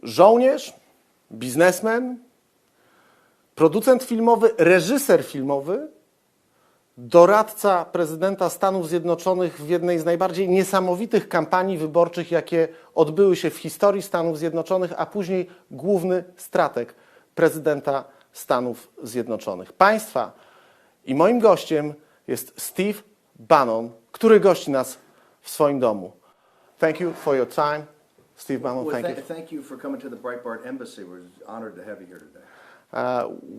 żołnierz, biznesmen, producent filmowy, reżyser filmowy, doradca prezydenta Stanów Zjednoczonych w jednej z najbardziej niesamowitych kampanii wyborczych, jakie odbyły się w historii Stanów Zjednoczonych, a później główny strateg prezydenta Stanów Zjednoczonych. Państwa i moim gościem jest Steve Bannon, który gości nas w swoim domu. Thank you for your time. Steve Bannon, Thank you for coming to the Breitbart Embassy. We're honored to have you here today.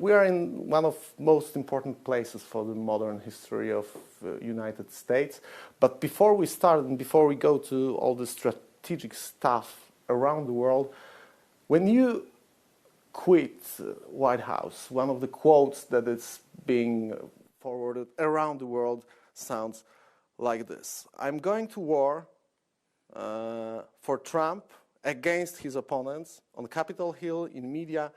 We are in one of most important places for the modern history of United States. But before we start and before we go to all the strategic stuff around the world, when you quit White House, one of the quotes that is being forwarded around the world sounds like this: "I'm going to war for Trump against his opponents on Capitol Hill, in media,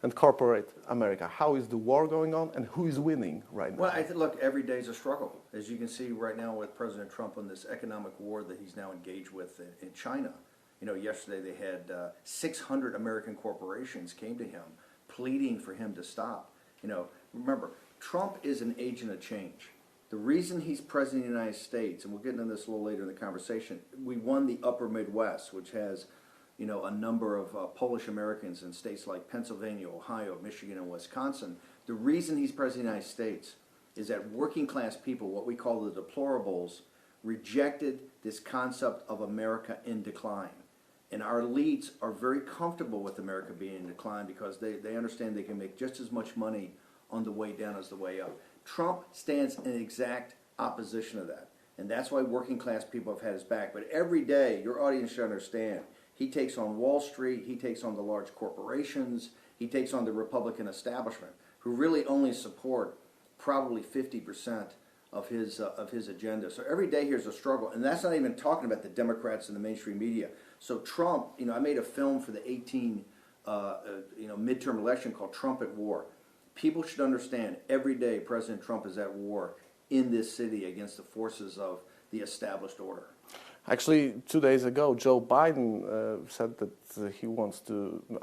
and corporate America." How is the war going on, and who is winning right now? Well, look, every day is a struggle. As you can see right now with President Trump on this economic war that he's now engaged with in China. You know, yesterday they had 600 American corporations came to him pleading for him to stop. You know, remember, Trump is an agent of change. The reason he's president of the United States, and we'll get into this a little later in the conversation, we won the upper Midwest, which has, you know, a number of Polish Americans in states like Pennsylvania, Ohio, Michigan, and Wisconsin. The reason he's president of the United States is that working class people, what we call the deplorables, rejected this concept of America in decline. And our elites are very comfortable with America being in decline because they understand they can make just as much money on the way down as the way up. Trump stands in exact opposition of that. And that's why working class people have had his back. But every day, your audience should understand, he takes on Wall Street, he takes on the large corporations, he takes on the Republican establishment, who really only support probably 50% of his agenda. So every day here's a struggle, and that's not even talking about the Democrats and the mainstream media. So Trump, you know, I made a film for the 18 midterm election called Trump at War. People should understand every day President Trump is at war in this city against the forces of the established order. Actually, 2 days ago, Joe Biden said that he wants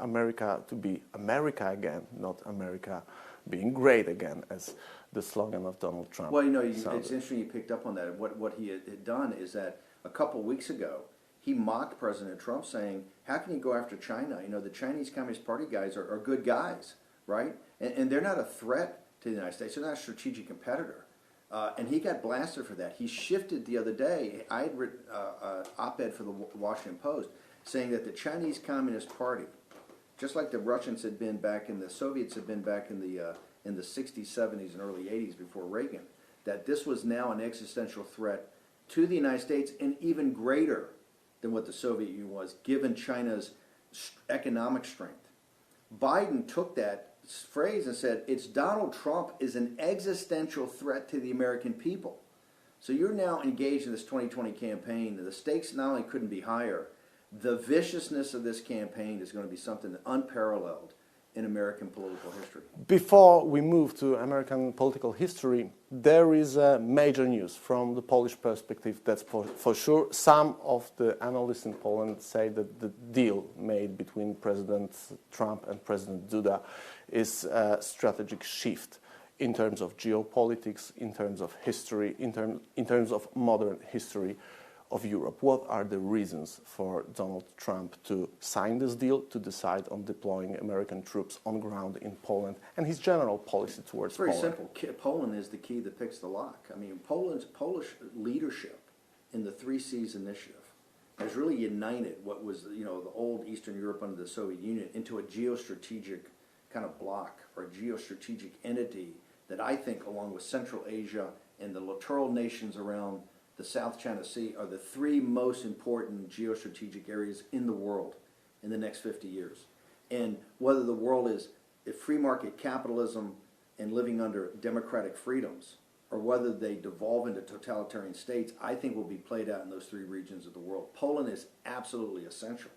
America to be America again, not America being great again, as the slogan of Donald Trump. Well, you know, it's interesting you picked up on that. What he had done is that a couple of weeks ago, he mocked President Trump, saying, how can you go after China? You know, the Chinese Communist Party guys are good guys, right? And they're not a threat to the United States. They're not a strategic competitor. And he got blasted for that. He shifted the other day. I had written an op-ed for the Washington Post saying that the Chinese Communist Party, just like the Russians had been back in the Soviets had been back in the 60s, 70s, and early 80s before Reagan, that this was now an existential threat to the United States, and even greater than what the Soviet Union was, given China's economic strength. Biden took that phrase and said, it's Donald Trump is an existential threat to the American people. So you're now engaged in this 2020 campaign, and the stakes not only couldn't be higher, the viciousness of this campaign is going to be something unparalleled in American political history. Before we move to American political history, there is major news from the Polish perspective, that's for sure. Some of the analysts in Poland say that the deal made between President Trump and President Duda is a strategic shift in terms of geopolitics, in terms of history, in terms of modern history of Europe. What are the reasons for Donald Trump to sign this deal, to decide on deploying American troops on ground in Poland, and his general policy towards Poland? It's very simple. Poland is the key that picks the lock. I mean, Polish leadership in the 3 Cs initiative has really united what was, you know, the old Eastern Europe under the Soviet Union into a geostrategic kind of bloc or geostrategic entity that I think, along with Central Asia and the littoral nations around the South China Sea, are the 3 most important geostrategic areas in the world in the next 50 years. And whether the world is a free market capitalism and living under democratic freedoms, or whether they devolve into totalitarian states, I think will be played out in those 3 regions of the world. Poland is absolutely essential.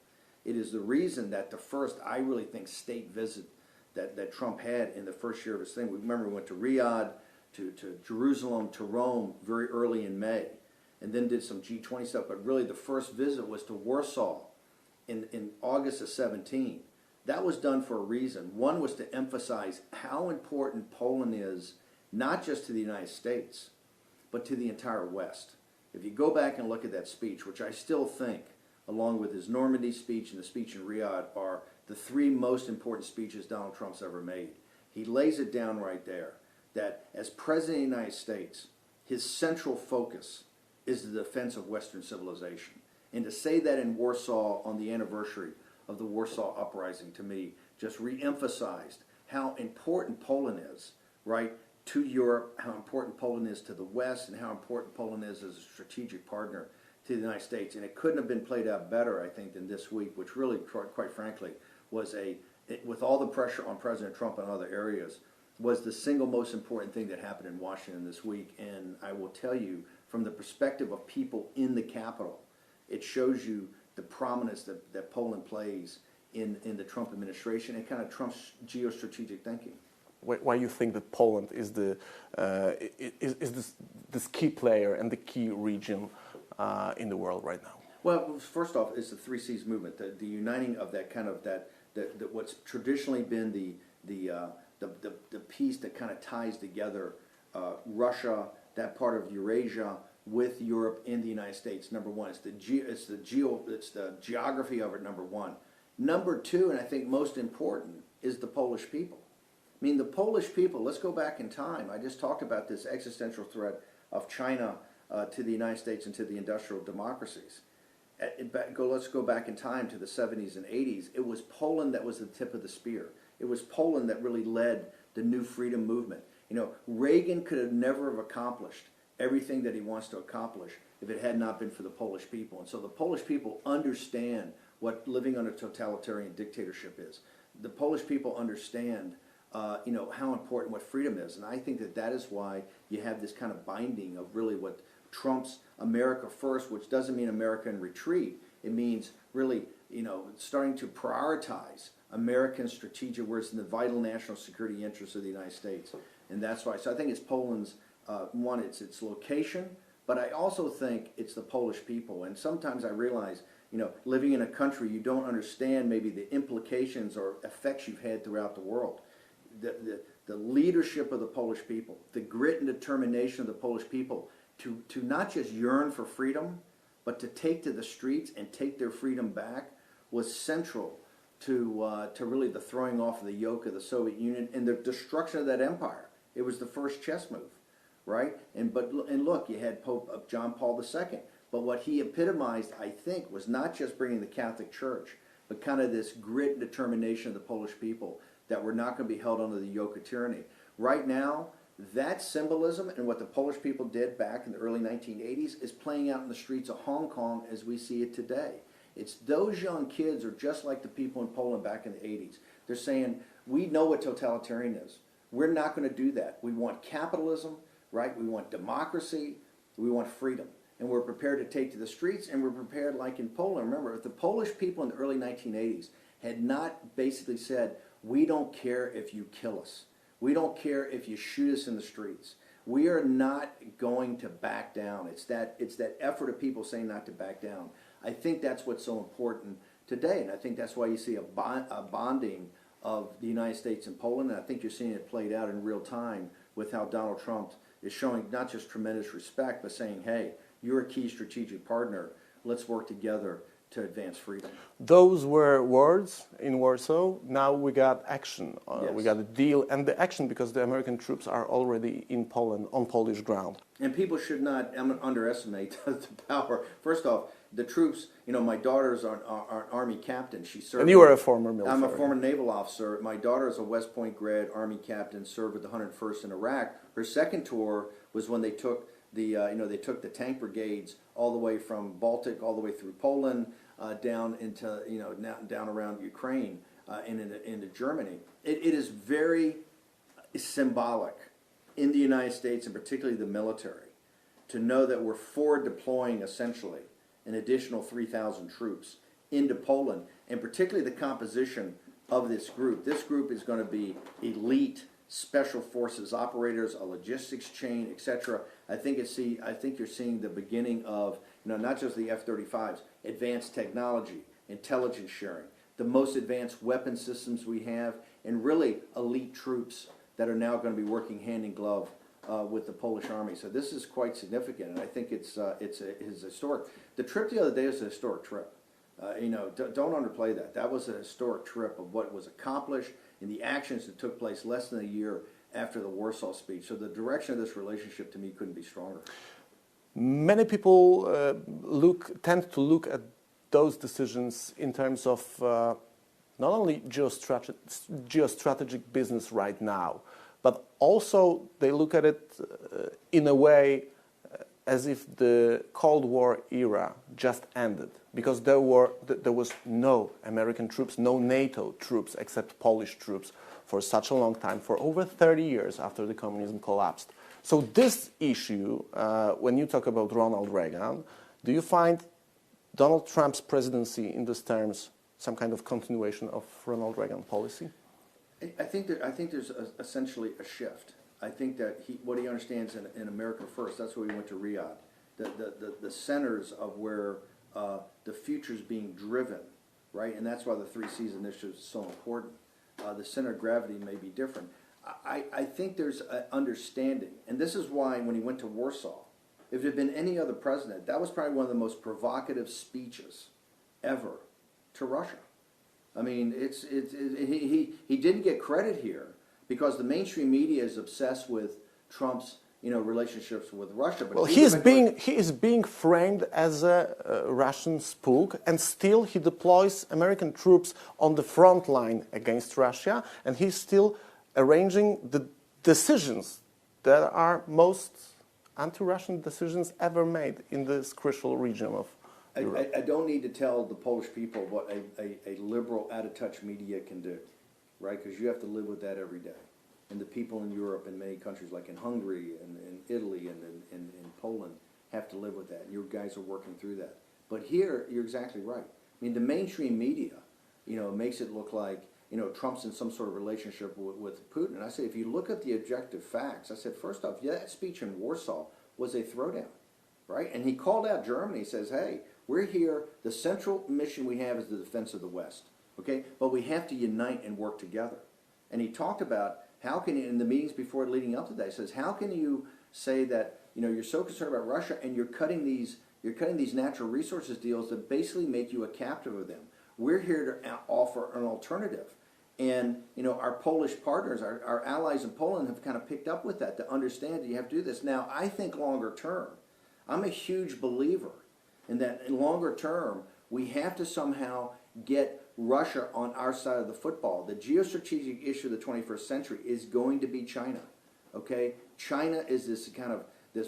It is the reason that the first, I really think, state visit that Trump had in the first year of his thing. We remember we went to Riyadh, to Jerusalem, to Rome very early in May, and then did some G20 stuff. But really the first visit was to Warsaw in August of 17, that was done for a reason. One was to emphasize how important Poland is, not just to the United States, but to the entire West. If you go back and look at that speech, which I still think, along with his Normandy speech and the speech in Riyadh, are the three most important speeches Donald Trump's ever made. He lays it down right there, that as President of the United States, his central focus is the defense of Western civilization. And to say that in Warsaw on the anniversary of the Warsaw Uprising, to me, just re-emphasized how important Poland is, right, to Europe, how important Poland is to the West, and how important Poland is as a strategic partner to the United States. And it couldn't have been played out better, I think, than this week, which really, quite frankly, was with all the pressure on President Trump and other areas, was the single most important thing that happened in Washington this week. And I will tell you, from the perspective of people in the Capitol, it shows you the prominence that Poland plays in the Trump administration and kind of Trump's geostrategic thinking. Why you think that Poland is this key player and the key region in the world right now? Well, first off, it's the 3 Cs movement, the uniting of that kind of that what's traditionally been the piece that kind of ties together Russia, that part of Eurasia, with Europe and the United States. Number one, it's the geography of it. Number one. Number two, and I think most important, is the Polish people. I mean, the Polish people. Let's go back in time. I just talked about this existential threat of China to the United States and to the industrial democracies. Let's go back in time to the 70s and 80s. It was Poland that was the tip of the spear. It was Poland that really led the new freedom movement. You know, Reagan could have never have accomplished everything that he wants to accomplish if it had not been for the Polish people. And so the Polish people understand what living under totalitarian dictatorship is. The Polish people understand, how important what freedom is. And I think that is why you have this kind of binding of really what Trump's America First, which doesn't mean America in retreat. It means really, starting to prioritize American strategic, where it's in the vital national security interests of the United States. And that's why. So I think it's Poland's, one, it's its location, but I also think it's the Polish people. And sometimes I realize, living in a country, you don't understand maybe the implications or effects you've had throughout the world. The leadership of the Polish people, the grit and determination of the Polish people to not just yearn for freedom, but to take to the streets and take their freedom back was central to really the throwing off of the yoke of the Soviet Union and the destruction of that empire. It was the first chess move, right? And look, you had Pope John Paul II, but what he epitomized, I think, was not just bringing the Catholic Church, but kind of this grit and determination of the Polish people that we're not going to be held under the yoke of tyranny. Right now, that symbolism and what the Polish people did back in the early 1980s is playing out in the streets of Hong Kong as we see it today. It's those young kids are just like the people in Poland back in the 80s. They're saying, we know what totalitarian is. We're not going to do that. We want capitalism, right? We want democracy. We want freedom. And we're prepared to take to the streets, and we're prepared, like in Poland. Remember, if the Polish people in the early 1980s had not basically said, we don't care if you kill us. We don't care if you shoot us in the streets. We are not going to back down. It's that effort of people saying not to back down. I think that's what's so important today, and I think that's why you see a bonding of the United States and Poland, and I think you're seeing it played out in real time with how Donald Trump is showing not just tremendous respect, but saying, hey, you're a key strategic partner. Let's work together to advance freedom. Those were words in Warsaw. Now we got action. Yes. We got a deal, and the action because the American troops are already in Poland, on Polish ground. And people should not underestimate the power. First off, the troops, my daughter's an Army captain. She served. And you were a former military. I'm a former naval officer. My daughter is a West Point grad Army captain, served with the 101st in Iraq. Her second tour was when they took the tank brigades all the way from Baltic, all the way through Poland, down into, down around Ukraine and into Germany. It is very symbolic in the United States, and particularly the military, to know that we're forward deploying essentially an additional 3,000 troops into Poland, and particularly the composition of this group. This group is going to be elite special forces operators, a logistics chain, etc. I think you're seeing the beginning of not just the F-35s, advanced technology, intelligence sharing, the most advanced weapon systems we have, and really elite troops that are now going to be working hand in glove with the Polish army. So this is quite significant, and I think it's historic. The trip the other day was a historic trip. Don't underplay that. That was a historic trip of what was accomplished and the actions that took place less than a year after the Warsaw speech. So the direction of this relationship, to me, couldn't be stronger. Many people tend to look at those decisions in terms of not only geostrategic business right now, but also they look at it in a way as if the Cold War era just ended, because there was no American troops, no NATO troops except Polish troops for such a long time, for over 30 years after the communism collapsed. So this issue, when you talk about Ronald Reagan, do you find Donald Trump's presidency in these terms some kind of continuation of Ronald Reagan policy? I think there's essentially a shift. I think that what he understands in America First, that's where he went to Riyadh, the centers of where the future's being driven, right? And that's why the 3 C's initiative is so important. The center of gravity may be different. I think there's an understanding, and this is why when he went to Warsaw, if there had been any other president, that was probably one of the most provocative speeches ever to Russia. I mean, he didn't get credit here because the mainstream media is obsessed with Trump's relationships with Russia. But well, he is being framed as a Russian spook, and still he deploys American troops on the front line against Russia, and he's still arranging the decisions that are most anti-Russian decisions ever made in this crucial region of Europe. I don't need to tell the Polish people what a liberal, out-of-touch media can do, right? Because you have to live with that every day. And the people in Europe and many countries like in Hungary and in Italy and in Poland have to live with that. And your guys are working through that. But here, you're exactly right. I mean, the mainstream media, makes it look like, Trump's in some sort of relationship with Putin. And I say, if you look at the objective facts, I said, first off, that speech in Warsaw was a throwdown, right? And he called out Germany. He says, hey, we're here. The central mission we have is the defense of the West, okay? But we have to unite and work together. And he talked about how can you, in the meetings before leading up to that, he says, how can you say that, you're so concerned about Russia and you're cutting these natural resources deals that basically make you a captive of them. We're here to offer an alternative. And, our Polish partners, our allies in Poland have kind of picked up with that to understand that you have to do this. Now, I think longer term, I'm a huge believer in that in longer term, we have to somehow get Russia on our side of the football. The geostrategic issue of the 21st century is going to be China, okay? China is this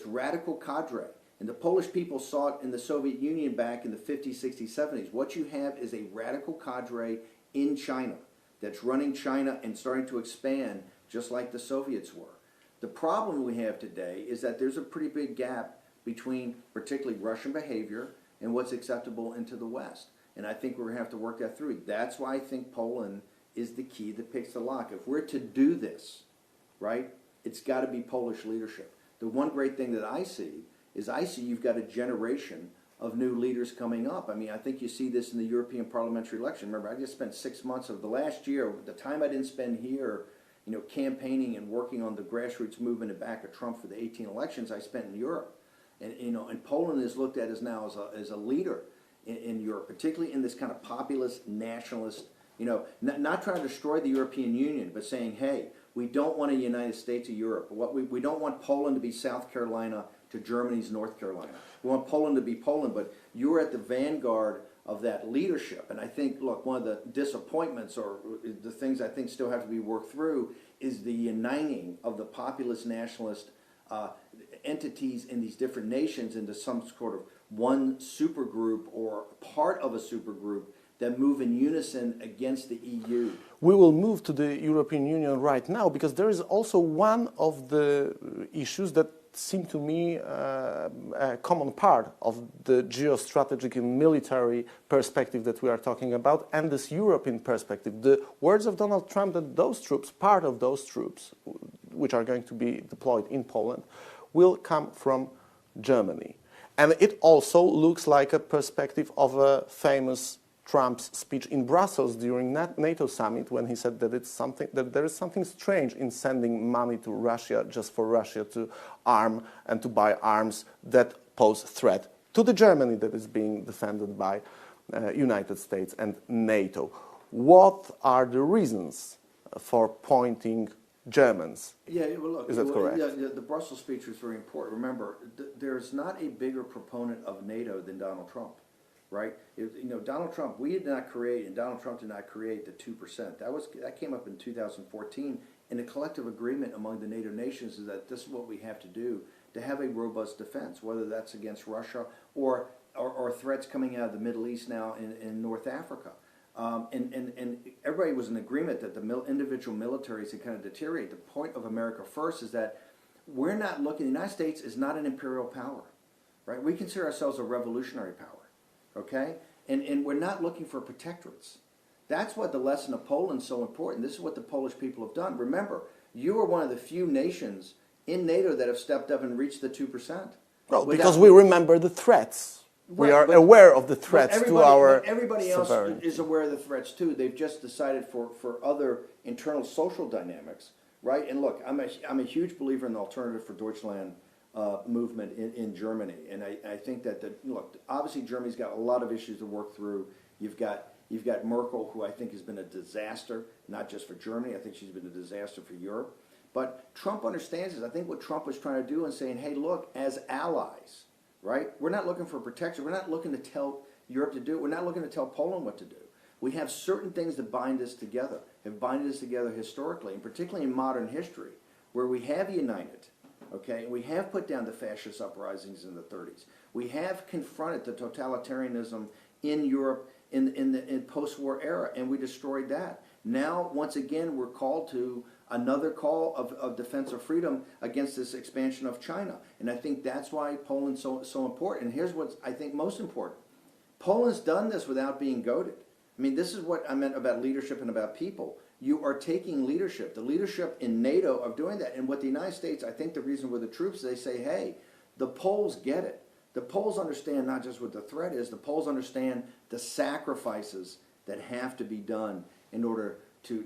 radical cadre. And the Polish people saw it in the Soviet Union back in the 50s, 60s, 70s. What you have is a radical cadre in China that's running China and starting to expand just like the Soviets were. The problem we have today is that there's a pretty big gap between particularly Russian behavior and what's acceptable into the West. And I think we're going to have to work that through. That's why I think Poland is the key that picks the lock. If we're to do this, right, it's got to be Polish leadership. The one great thing that I see is you've got a generation of new leaders coming up. I mean, I think you see this in the European parliamentary election. Remember, I just spent 6 months of the last year, the time I didn't spend here, campaigning and working on the grassroots movement and back of Trump for the 18 elections, I spent in Europe. And, and Poland is looked at as a leader in Europe, particularly in this kind of populist, nationalist, not trying to destroy the European Union, but saying, hey, we don't want a United States of Europe. We don't want Poland to be South Carolina to Germany's North Carolina. We want Poland to be Poland, but you're at the vanguard of that leadership. And I think, look, one of the disappointments or the things I think still have to be worked through is the uniting of the populist nationalist entities in these different nations into some sort of one supergroup or part of a supergroup that move in unison against the EU. We will move to the European Union right now because there is also one of the issues that seem to me a common part of the geostrategic and military perspective that we are talking about and this European perspective. The words of Donald Trump that those troops, part of those troops, which are going to be deployed in Poland, will come from Germany. And it also looks like a perspective of a famous Trump's speech in Brussels during NATO summit when he said that there is something strange in sending money to Russia just for Russia to arm and to buy arms that pose threat to the Germany that is being defended by United States and NATO. What are the reasons for pointing Germans? Yeah, well, look, is that correct? The Brussels speech was very important. Remember, there's not a bigger proponent of NATO than Donald Trump, right? Donald Trump, we did not create, and Donald Trump did not create the 2%. That came up in 2014, and a collective agreement among the NATO nations is that this is what we have to do to have a robust defense, whether that's against Russia or threats coming out of the Middle East now in North Africa. And everybody was in agreement that the individual militaries had kind of deteriorate. The point of America First is that we're not looking, the United States is not an imperial power, right? We consider ourselves a revolutionary power, okay? And we're not looking for protectorates. That's what the lesson of Poland is so important. This is what the Polish people have done. Remember, you are one of the few nations in NATO that have stepped up and reached the 2%. Well, because we remember the threats. We are aware of the threats to our everybody else sovereignty. is aware of the threats too. They've just decided for other internal social dynamics, right? And look, I'm a huge believer in the Alternative for Deutschland movement in Germany, and I think that look, obviously Germany's got a lot of issues to work through. You've got Merkel, who I think has been a disaster, not just for Germany. I think she's been a disaster for Europe. But Trump understands this. I think what Trump was trying to do and saying, hey, look, as allies, right? We're not looking for protection. We're not looking to tell Europe to do it. We're not looking to tell Poland what to do. We have certain things that bind us together, have bind us together historically, and particularly in modern history, where we have united, okay? We have put down the fascist uprisings in the 30s. We have confronted the totalitarianism in Europe in the post-war era, and we destroyed that. Now, once again, we're called to another call of defense of freedom against this expansion of China. And I think that's why Poland's so important. And here's what's, I think, most important. Poland's done this without being goaded. I mean, this is what I meant about leadership and about people. You are taking leadership, the leadership in NATO of doing that. And what the United States, I think the reason with the troops, they say, hey, the Poles get it. The Poles understand not just what the threat is, the Poles understand the sacrifices that have to be done in order to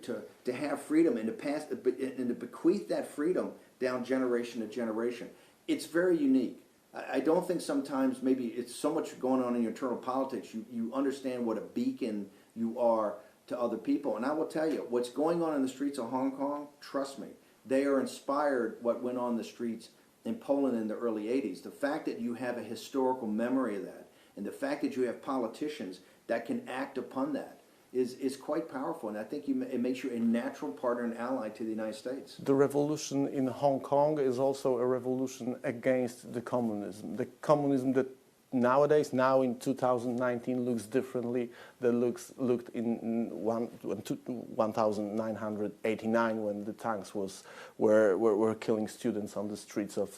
have freedom and to pass and to bequeath that freedom down generation to generation. It's very unique. I don't think sometimes maybe it's so much going on in your internal politics, you understand what a beacon you are to other people. And I will tell you, what's going on in the streets of Hong Kong, trust me, they are inspired what went on in the streets in Poland in the early 80s. The fact that you have a historical memory of that, and the fact that you have politicians that can act upon that, is quite powerful, and I think it makes you a natural partner and ally to the United States. The revolution in Hong Kong is also a revolution against the communism. The communism that nowadays, now in 2019, looks differently than looked in 1989 when the tanks were killing students on the streets of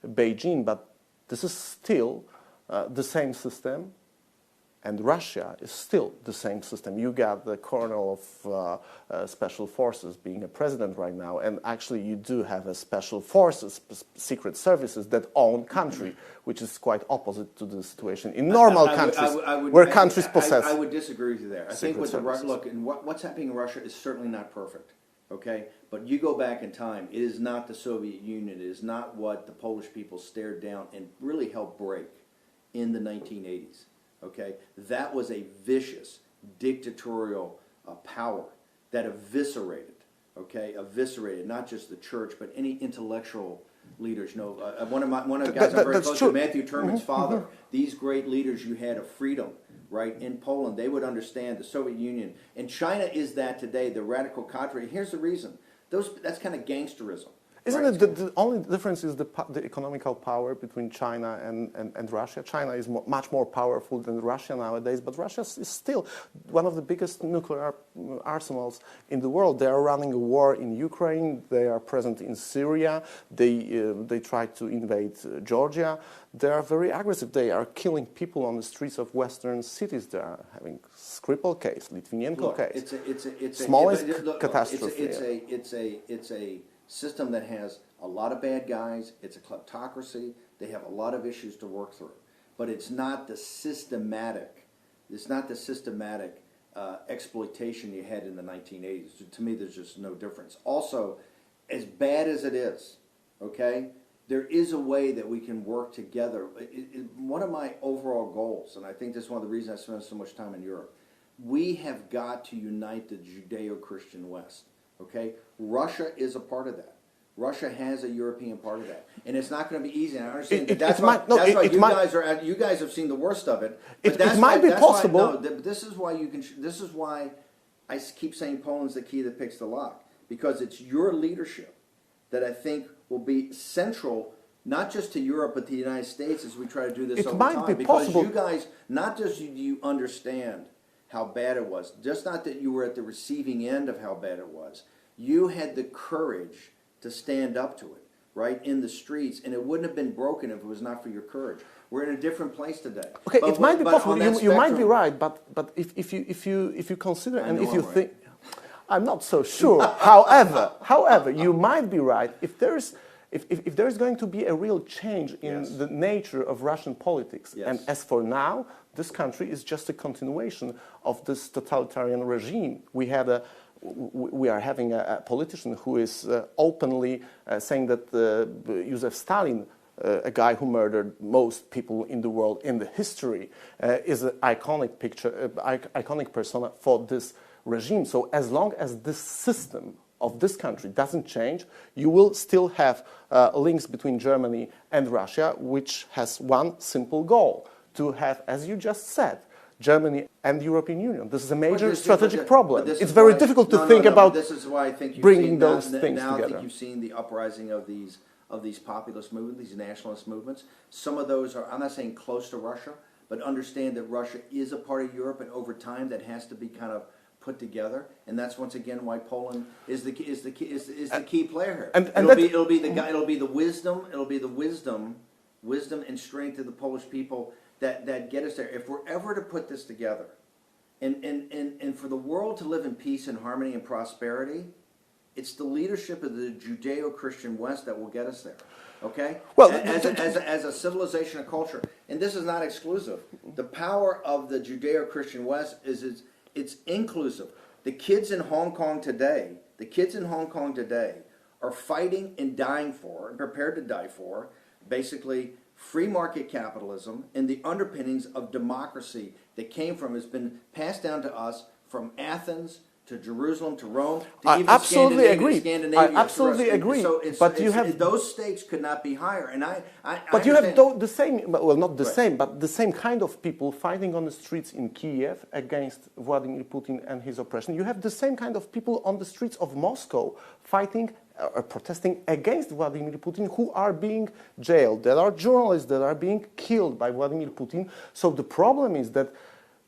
Beijing. But this is still the same system. And Russia is still the same system. You got the colonel of special forces being a president right now, and actually you do have a special forces, secret services that own country, which is quite opposite to the situation in normal countries, where countries possess. I would disagree with you there. I think with what's happening in Russia is certainly not perfect, okay? But you go back in time, it is not the Soviet Union. It is not what the Polish people stared down and really helped break in the 1980s. Okay, that was a vicious dictatorial power that eviscerated not just the church but any intellectual leaders. You know, one of the guys I'm very close to, Matthew Turman's father. These great leaders you had of freedom, right, in Poland, they would understand the Soviet Union, and China is that today. The radical contrary. Here's the reason. That's kind of gangsterism. Isn't it the only difference is the economical power between China and Russia? China is much more powerful than Russia nowadays, but Russia is still one of the biggest nuclear arsenals in the world. They are running a war in Ukraine. They are present in Syria. They try to invade Georgia. They are very aggressive. They are killing people on the streets of Western cities. They are having Skripal case, Litvinenko case. It's smallest catastrophe. It's a system that has a lot of bad guys. It's a kleptocracy. They have a lot of issues to work through. But it's not the systematic It's not the systematic exploitation you had in the 1980s. To me, there's just no difference. Also, as bad as it is, okay, there is a way that we can work together. One of my overall goals, and I think this is one of the reasons I spend so much time in Europe, we have got to unite the Judeo-Christian West, okay? Russia is a part of that. Russia has a European part of that, and it's not going to be easy. And I understand that's why you guys have seen the worst of it. But it might be possible. This is why you can. This is why I keep saying Poland's the key that picks the lock, because it's your leadership that I think will be central, not just to Europe but to the United States as we try to do this over time. It might be possible because you guys, not just do you understand how bad it was, just not that you were at the receiving end of how bad it was. You had the courage to stand up to it, right, in the streets, and it wouldn't have been broken if it was not for your courage. We're in a different place today. Okay, it might be possible. You might be right, but if you consider and if you think, I'm not so sure. However, you might be right if there's going to be a real change in the nature of Russian politics. Yes. And as for now, this country is just a continuation of this totalitarian regime. We are having a politician who is openly saying that Joseph Stalin, a guy who murdered most people in the world in the history, is an iconic persona for this regime. So as long as this system of this country doesn't change, you will still have links between Germany and Russia, which has one simple goal: to have, as you just said, Germany and the European Union. This is a major strategic problem. It's very difficult to think about bringing those things together. I think you've seen the uprising of these populist movements, these nationalist movements. Some of those are, I'm not saying close to Russia, but understand that Russia is a part of Europe, and over time that has to be kind of put together, and that's once again why Poland is the key player here. And it'll be the wisdom and strength of the Polish people that get us there. If we're ever to put this together, and for the world to live in peace and harmony and prosperity, it's the leadership of the Judeo-Christian West that will get us there. Okay? Well, as a civilization and culture, and this is not exclusive. The power of the Judeo-Christian West is it's inclusive. The kids in Hong Kong today are fighting and dying for, and prepared to die for, basically free market capitalism and the underpinnings of democracy that has been passed down to us from Athens to Jerusalem to Rome to even absolutely agree. Scandinavia. I absolutely agree. So but you have those stakes could not be higher. And but you have the same, well, not the same, but the same kind of people fighting on the streets in Kiev against Vladimir Putin and his oppression. You have the same kind of people on the streets of Moscow fighting or protesting against Vladimir Putin, who are being jailed. There are journalists that are being killed by Vladimir Putin. So the problem is that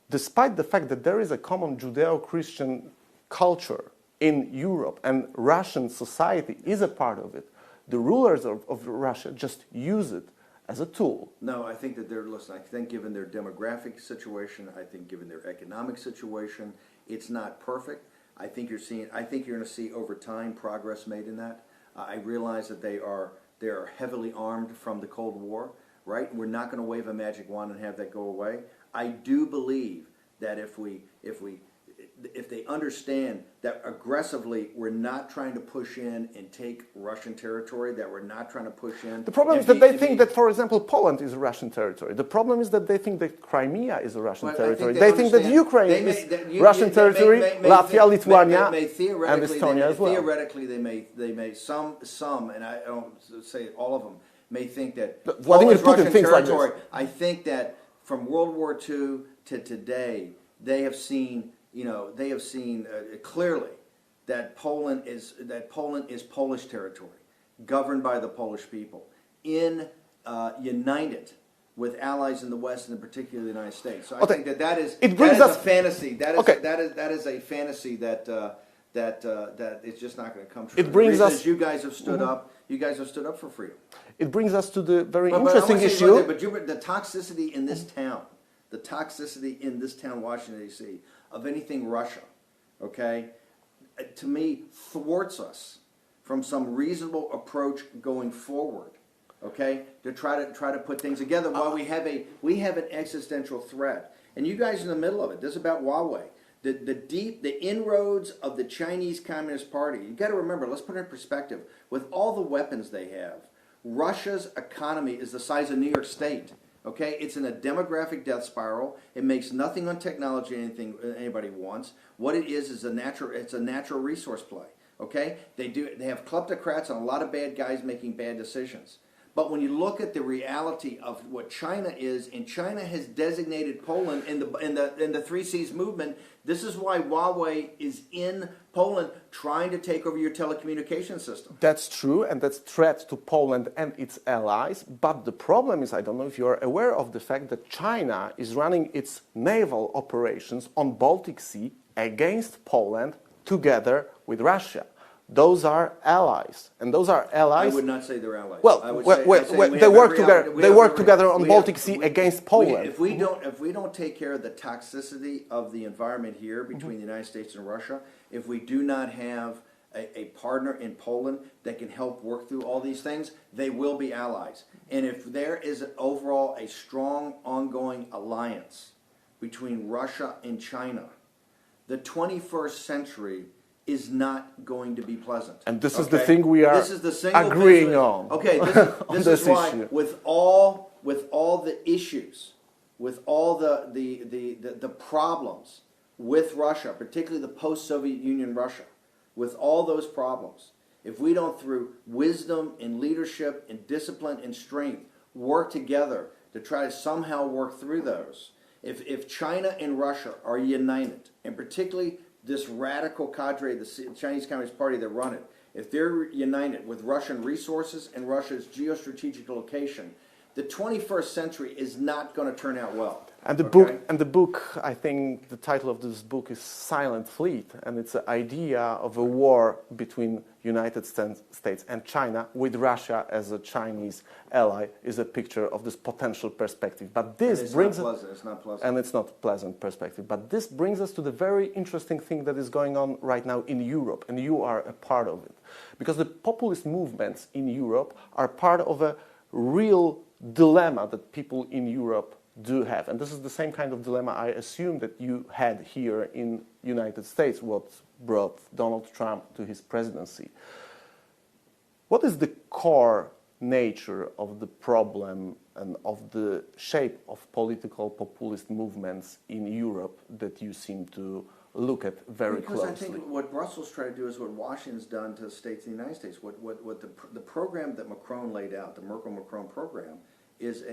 despite the fact that there is a common Judeo-Christian culture in Europe and Russian society is a part of it, the rulers of Russia just use it as a tool. No, I think that I think given their demographic situation, I think given their economic situation, it's not perfect. I think you're going to see over time progress made in that. I realize that they are heavily armed from the Cold War, right? We're not going to wave a magic wand and have that go away. I do believe that if they understand that aggressively we're not trying to push in and take Russian territory, that we're not trying to push in. The problem is that they think that, for example, Poland is a Russian territory. The problem is that they think that Crimea is a Russian territory. They think that Ukraine is Russian territory, Latvia, Lithuania, and Estonia as well. Theoretically, they may some, and I don't say all of them, may think that Vladimir Putin Russian thinks territory. like this. I think that from World War II to today, they have seen clearly that Poland is Polish territory, governed by the Polish people, united with allies in the West and in particular the United States. So I think that is a fantasy. That is a fantasy that is just not going to come true. It brings us. You guys have stood up. You guys have stood up for freedom. It brings us to the very interesting issue. But the toxicity in this town, Washington D.C., of anything Russia, okay, to me thwarts us from some reasonable approach going forward, okay, to try to put things together while we have an existential threat. And you guys are in the middle of it. This is about Huawei. The inroads of the Chinese Communist Party. You got to remember, let's put it in perspective. With all the weapons they have, Russia's economy is the size of New York State. Okay, it's in a demographic death spiral. It makes nothing on technology, anything anybody wants. What it is a natural resource play. Okay, they have kleptocrats and a lot of bad guys making bad decisions. But when you look at the reality of what China is, and China has designated Poland in the Three Seas movement, this is why Huawei is in Poland trying to take over your telecommunication system. That's true, and that's a threat to Poland and its allies. But the problem is, I don't know if you're aware of the fact that China is running its naval operations on Baltic Sea against Poland together with Russia. Those are allies, and those are allies. I would not say they're allies. Well, they work together. They work together on Baltic Sea against Poland. If we don't take care of the toxicity of the environment here between the United States and Russia, if we do not have a partner in Poland that can help work through all these things, they will be allies. And if there is overall a strong ongoing alliance between Russia and China, the 21st century is not going to be pleasant. And this is the thing we are agreeing on. Okay, this is why issue. with all the issues, with all the problems with Russia, particularly the post-Soviet Union Russia, with all those problems, if we don't, through wisdom and leadership and discipline and strength, work together to try to somehow work through those, if China and Russia are united, and particularly this radical cadre, the Chinese Communist Party that run it, if they're united with Russian resources and Russia's geostrategic location, the 21st century is not going to turn out well. And the book, I think the title of this book is Silent Fleet, and it's an idea of a war between United States and China with Russia as a Chinese ally is a picture of this potential perspective. But this brings us, it's not pleasant. And it's not a pleasant perspective. But this brings us to the very interesting thing that is going on right now in Europe, and you are a part of it. Because the populist movements in Europe are part of a real dilemma that people in Europe do have. And this is the same kind of dilemma I assume that you had here in United States, what brought Donald Trump to his presidency. What is the core nature of the problem and of the shape of political populist movements in Europe that you seem to look at very closely? Because I think what Brussels tried to do is what Washington's done to the states in the United States. What the program that Macron laid out, the Merkel-Macron program, is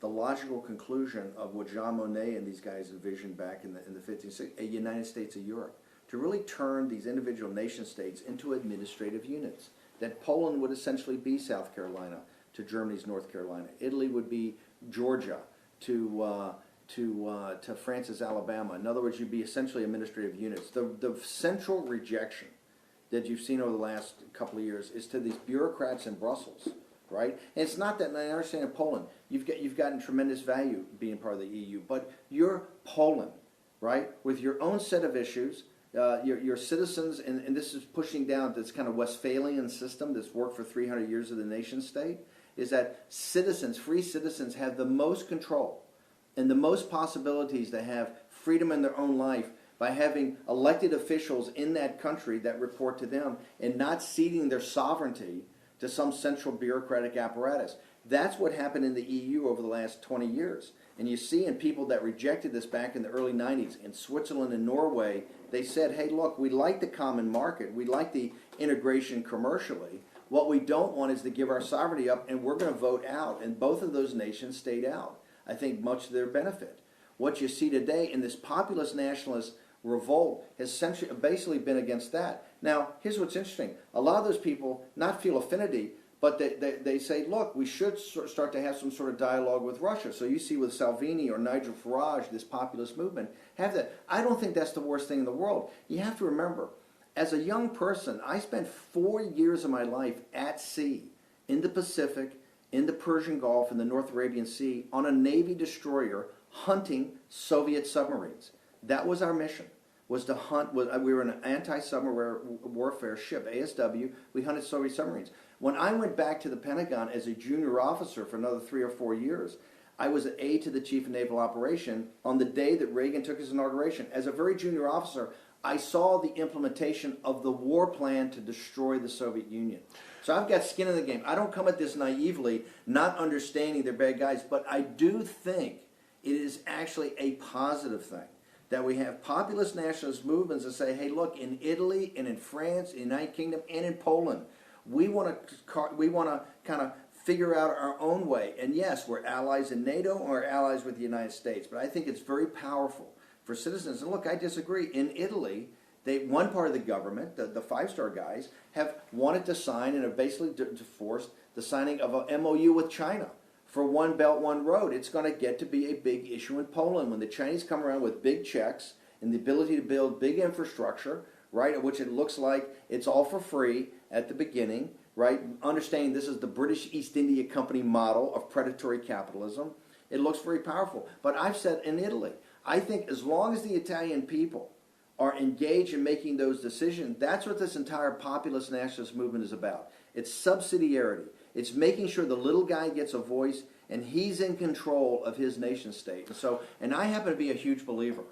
the logical conclusion of what Jean Monnet and these guys envisioned back in the 50s, a United States of Europe, to really turn these individual nation states into administrative units. That Poland would essentially be South Carolina to Germany's North Carolina. Italy would be Georgia to France's Alabama. In other words, you'd be essentially administrative units. The central rejection that you've seen over the last couple of years is to these bureaucrats in Brussels. Right? And it's not that, I understand in Poland, you've gotten tremendous value being part of the EU, but you're Poland, right? With your own set of issues, your citizens, and this is pushing down this kind of Westphalian system that's worked for 300 years of the nation state, is that citizens, free citizens, have the most control and the most possibilities to have freedom in their own life by having elected officials in that country that report to them and not ceding their sovereignty to some central bureaucratic apparatus. That's what happened in the EU over the last 20 years. And you see in people that rejected this back in the early 90s, in Switzerland and Norway, they said, hey, look, we like the common market, we like the integration commercially. What we don't want is to give our sovereignty up, and we're going to vote out. And both of those nations stayed out, I think, much to their benefit. What you see today in this populist nationalist revolt has basically been against that. Now, here's what's interesting. A lot of those people not feel affinity, but they say, look, we should start to have some sort of dialogue with Russia. So you see with Salvini or Nigel Farage, this populist movement, have that. I don't think that's the worst thing in the world. You have to remember, as a young person, I spent 4 years of my life at sea, in the Pacific, in the Persian Gulf, in the North Arabian Sea, on a Navy destroyer hunting Soviet submarines. That was our mission, was to hunt. We were an anti-submarine warfare ship, ASW. We hunted Soviet submarines. When I went back to the Pentagon as a junior officer for another 3 or 4 years, I was an aide to the chief of naval operation on the day that Reagan took his inauguration. As a very junior officer, I saw the implementation of the war plan to destroy the Soviet Union. So I've got skin in the game. I don't come at this naively, not understanding they're bad guys, but I do think it is actually a positive thing that we have populist nationalist movements that say, hey, look, in Italy and in France, in the United Kingdom, and in Poland, we want to kind of figure out our own way. And yes, we're allies in NATO and we're allies with the United States, but I think it's very powerful for citizens. And look, I disagree. In Italy, one part of the government, the five-star guys, have wanted to sign and have basically forced the signing of an MOU with China for One Belt, One Road. It's going to get to be a big issue in Poland when the Chinese come around with big checks and the ability to build big infrastructure, right, which it looks like it's all for free at the beginning, right, understanding this is the British East India Company model of predatory capitalism. It looks very powerful. But I've said in Italy, I think as long as the Italian people are engaged in making those decisions, that's what this entire populist nationalist movement is about. It's subsidiarity. It's making sure the little guy gets a voice and he's in control of his nation state. And I happen to be a huge believer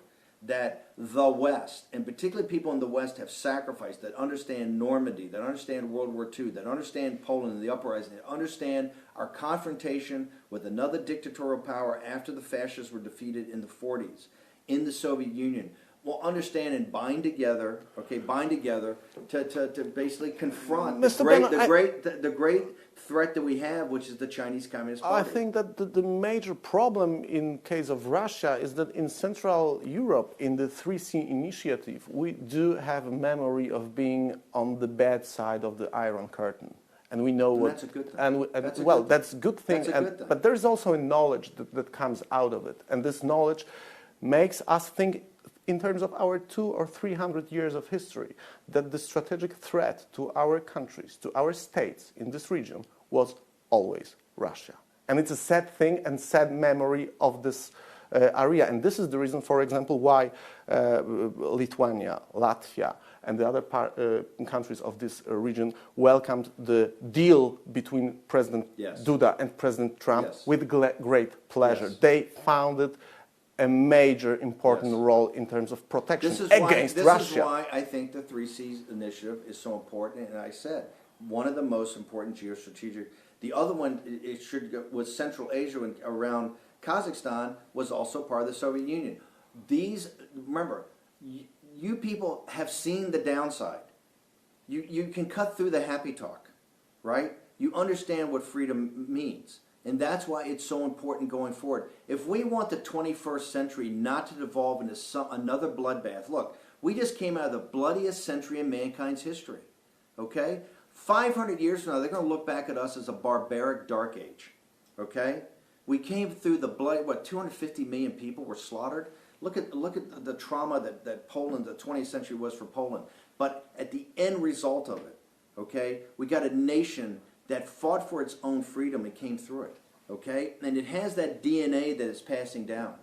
that the West, and particularly people in the West, have sacrificed, that understand Normandy, that understand World War II, that understand Poland and the uprising, that understand our confrontation with another dictatorial power after the fascists were defeated in the 40s in the Soviet Union, will understand and bind together to basically confront the great threat that we have, which is the Chinese Communist Party. I think that the major problem in case of Russia is that in Central Europe, in the 3C initiative, we do have a memory of being on the bad side of the Iron Curtain. And we know what. That's a good thing. That's a good thing. But there is also a knowledge that comes out of it. And this knowledge makes us think in terms of our 200 or 300 years of history, that the strategic threat to our countries, to our states in this region, was always Russia. And it's a sad thing and sad memory of this area. And this is the reason, for example, why Lithuania, Latvia, and the other countries of this region welcomed the deal between President Duda and President Trump with great pleasure. They found it a major important role in terms of protection against Russia. This is why I think the 3Cs initiative is so important. And I said, one of the most important geostrategic. The other one, it should go, was Central Asia and around Kazakhstan, was also part of the Soviet Union. Remember, you people have seen the downside. You can cut through the happy talk, right? You understand what freedom means. And that's why it's so important going forward. If we want the 21st century not to devolve into another bloodbath, look, we just came out of the bloodiest century in mankind's history, okay? 500 years from now, they're going to look back at us as a barbaric dark age, okay? We came through the blood, 250 million people were slaughtered? Look at the trauma that Poland, the 20th century was for Poland. But at the end result of it, okay, we got a nation that fought for its own freedom and came through it, okay? And it has that DNA that is passing down.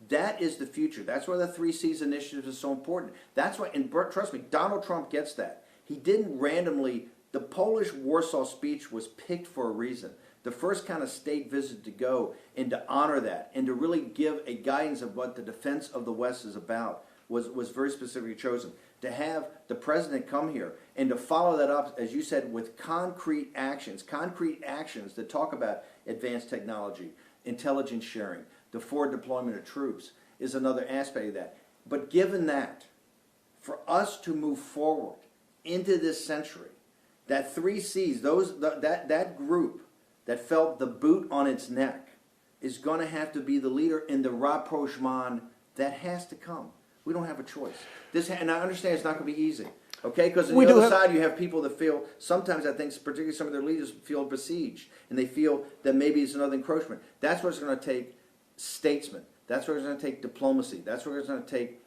That is the future. That's why the 3Cs initiative is so important. That's why, and trust me, Donald Trump gets that. He didn't randomly, the Polish Warsaw speech was picked for a reason. The first kind of state visit to go and to honor that and to really give a guidance of what the defense of the West is about was very specifically chosen. To have the president come here and to follow that up, as you said, with concrete actions that talk about advanced technology, intelligence sharing, the forward deployment of troops is another aspect of that. But given that, for us to move forward into this century, that 3Cs, that group that felt the boot on its neck is going to have to be the leader in the rapprochement that has to come. We don't have a choice. And I understand it's not going to be easy, okay? Because on the other side, you have people that feel, sometimes I think, particularly some of their leaders feel besieged, and they feel that maybe it's another encroachment. That's what it's going to take statesmen. That's what it's going to take diplomacy. That's what it's going to take,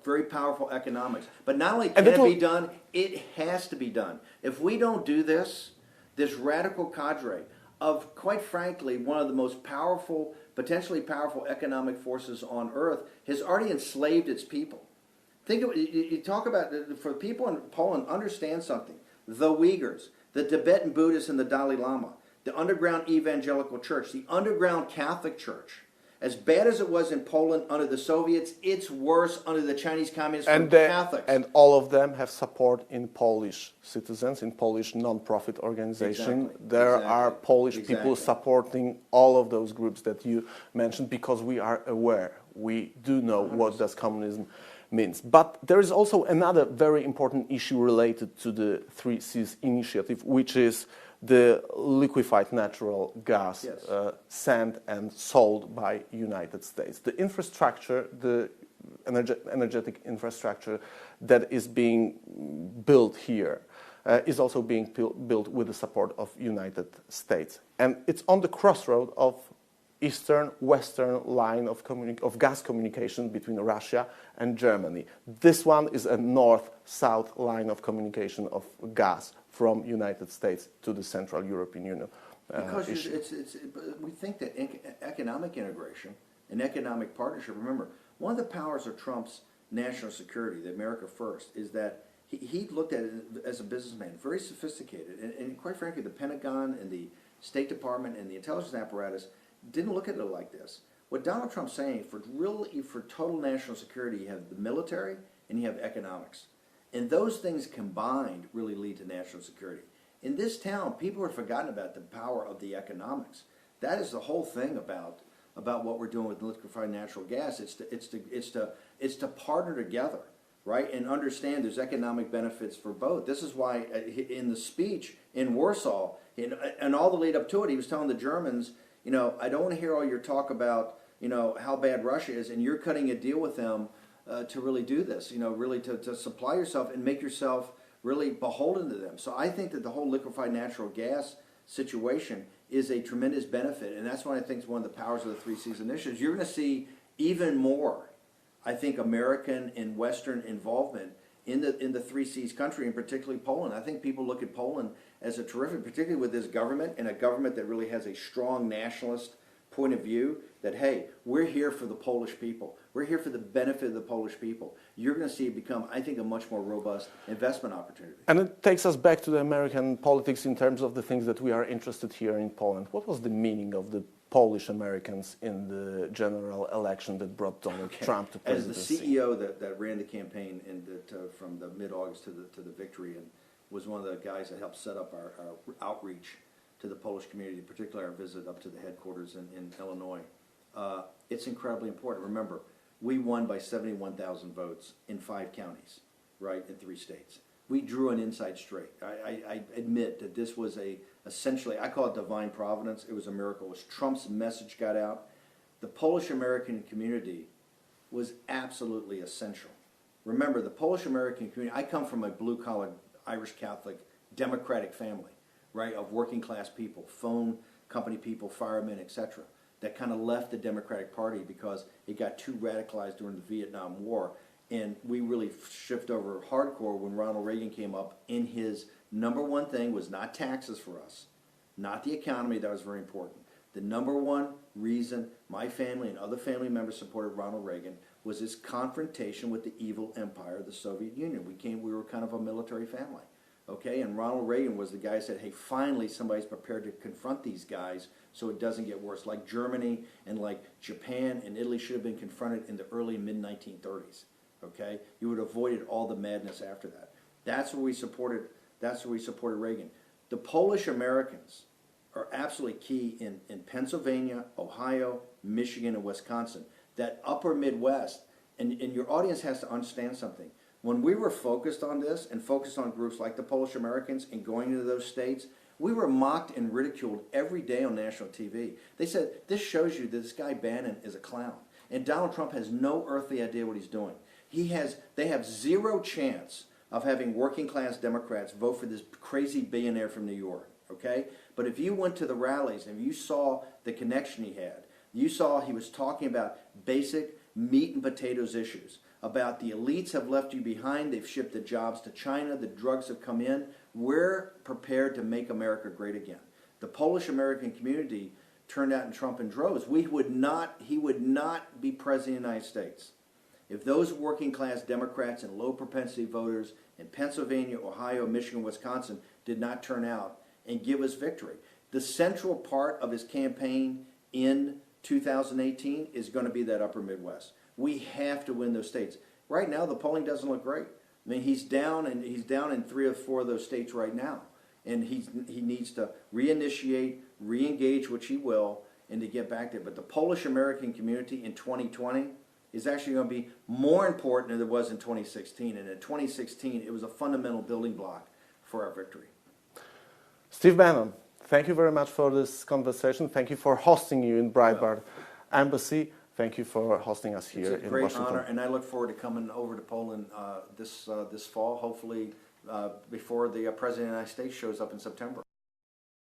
very powerful economics. But not only can it be done, it has to be done. If we don't do this radical cadre of, quite frankly, one of the most powerful, potentially powerful economic forces on earth has already enslaved its people. Think of it, you talk about, for people in Poland, understand something. The Uyghurs, the Tibetan Buddhists and the Dalai Lama, the underground evangelical church, the underground Catholic Church. As bad as it was in Poland under the Soviets, it's worse under the Chinese Communists for Catholics. And all of them have support in Polish citizens, in Polish non-profit organizations. Exactly. There are Polish people supporting all of those groups that you mentioned because we are aware. We do know 100%. What does communism means. But there is also another very important issue related to the 3Cs initiative, which is the liquefied natural gas sent and sold by United States. The infrastructure, the energetic infrastructure that is being built here is also being built with the support of United States. And it's on the crossroad of eastern-western line of gas communication between Russia and Germany. This one is a north-south line of communication of gas from United States to the Central European Union. Because we think that economic integration and economic partnership, remember, one of the powers of Trump's national security, the America First, is that he looked at it as a businessman, very sophisticated. And quite frankly, the Pentagon and the State Department and the intelligence apparatus didn't look at it like this. What Donald Trump's saying, for total national security, you have the military and you have economics. And those things combined really lead to national security. In this town, people have forgotten about the power of the economics. That is the whole thing about what we're doing with liquefied natural gas. It's to partner together, right, and understand there's economic benefits for both. This is why in the speech in Warsaw, and all the lead up to it, he was telling the Germans, you know, I don't want to hear all your talk about, you know, how bad Russia is, and you're cutting a deal with them to really do this, you know, really to supply yourself and make yourself really beholden to them. So I think that the whole liquefied natural gas situation is a tremendous benefit, and that's why I think it's one of the powers of the 3Cs initiatives. You're going to see even more, I think, American and Western involvement in the 3Cs country, and particularly Poland. I think people look at Poland as a terrific, particularly with this government, and a government that really has a strong nationalist point of view, that, hey, we're here for the Polish people. We're here for the benefit of the Polish people. You're going to see it become, I think, a much more robust investment opportunity. And it takes us back to the American politics in terms of the things that we are interested here in Poland. What was the meaning of the Polish Americans in the general election that brought Donald Trump to presidency? As the CEO that ran the campaign and from the mid-August to the victory, and was one of the guys that helped set up our outreach to the Polish community, particularly our visit up to the headquarters in Illinois. It's incredibly important. Remember, we won by 71,000 votes in 5 counties, right, in 3 states. We drew an inside straight. I admit that this was essentially, I call it divine providence. It was a miracle. It was Trump's message got out. The Polish-American community was absolutely essential. Remember, the Polish-American community, I come from a blue-collar Irish Catholic Democratic family, right, of working-class people, phone company people, firemen, etc., that kind of left the Democratic Party because it got too radicalized during the Vietnam War. And we really shift over hardcore when Ronald Reagan came up, and his number one thing was not taxes for us, not the economy. That was very important. The number one reason my family and other family members supported Ronald Reagan was his confrontation with the evil empire of the Soviet Union. We were kind of a military family, okay? And Ronald Reagan was the guy who said, hey, finally somebody's prepared to confront these guys so it doesn't get worse. Like Germany and like Japan and Italy should have been confronted in the early mid-1930s. Okay, you would have avoided all the madness after that. That's where we supported. That's where we supported Reagan. The Polish Americans are absolutely key in Pennsylvania, Ohio, Michigan, and Wisconsin. That upper Midwest, and your audience has to understand something. When we were focused on this and focused on groups like the Polish Americans and going into those states, we were mocked and ridiculed every day on national TV. They said, this shows you that this guy Bannon is a clown. And Donald Trump has no earthly idea what he's doing. They have zero chance of having working class Democrats vote for this crazy billionaire from New York, okay? But if you went to the rallies and you saw the connection he had, you saw he was talking about basic meat and potatoes issues, about the elites have left you behind, they've shipped the jobs to China, the drugs have come in, we're prepared to make America great again. The Polish-American community turned out in Trump in droves. He would not be president of the United States if those working-class Democrats and low-propensity voters in Pennsylvania, Ohio, Michigan, Wisconsin did not turn out and give us victory. the central part of his campaign in 2018 is going to be that upper Midwest. We have to win those states. Right now, the polling doesn't look great. I mean, he's down in 3 or 4 of those states right now, and he needs to reinitiate, reengage, which he will, and to get back there. But the Polish American community in 2020 is actually going to be more important than it was in 2016. And in 2016, it was a fundamental building block for our victory. Steve Bannon, thank you very much for this conversation. Thank you for hosting you in Breitbart Embassy. Thank you for hosting us here in Washington. It's a great honor, and I look forward to coming over to Poland this fall, hopefully before the President of the United States shows up in September.